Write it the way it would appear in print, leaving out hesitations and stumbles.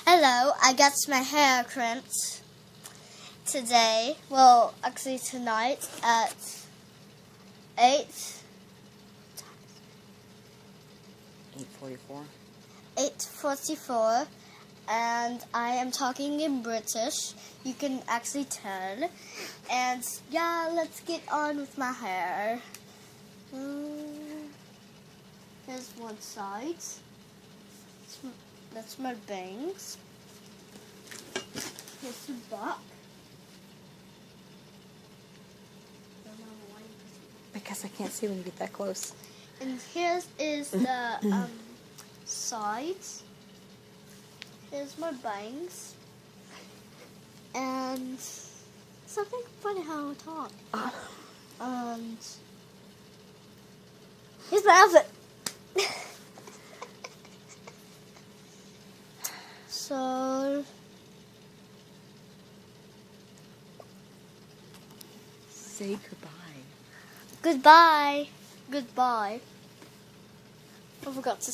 Hello, I got my hair crimped today. Well, actually tonight at 8:44, and I am talking in British. You can actually tell. And yeah, let's get on with my hair. Here's one side. That's my bangs. Here's the back. Because I can't see when you get that close. And here is the sides. Here's my bangs. And something funny how I talk. And here's my outfit. So Say goodbye. goodbye. Goodbye. I forgot to